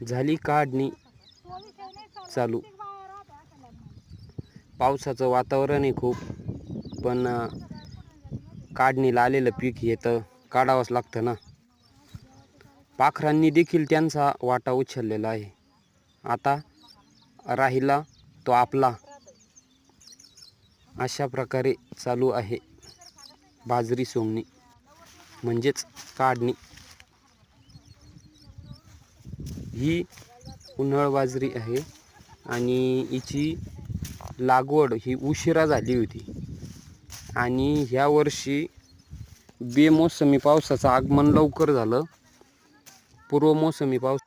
झाली काढणी चालू. पावसाचं वातावरण आहे खूप, पण काढणीला आलेलं पीक हे तर काढावंच लागतं ना. पाखरांनी देखील त्यांचा वाटा उचललेला आहे. आता राहिला तो आपला. अशा प्रकारे चालू आहे बाजरी सोंगणी म्हणजेच काढणी. ही उन्हाळ बाजरी आहे आणि हिची लागवड ही उशिरा झाली होती आणि ह्या वर्षी बेमोसमी पावसाचं आगमन लवकर झालं. पूर्व मोसमी पाऊस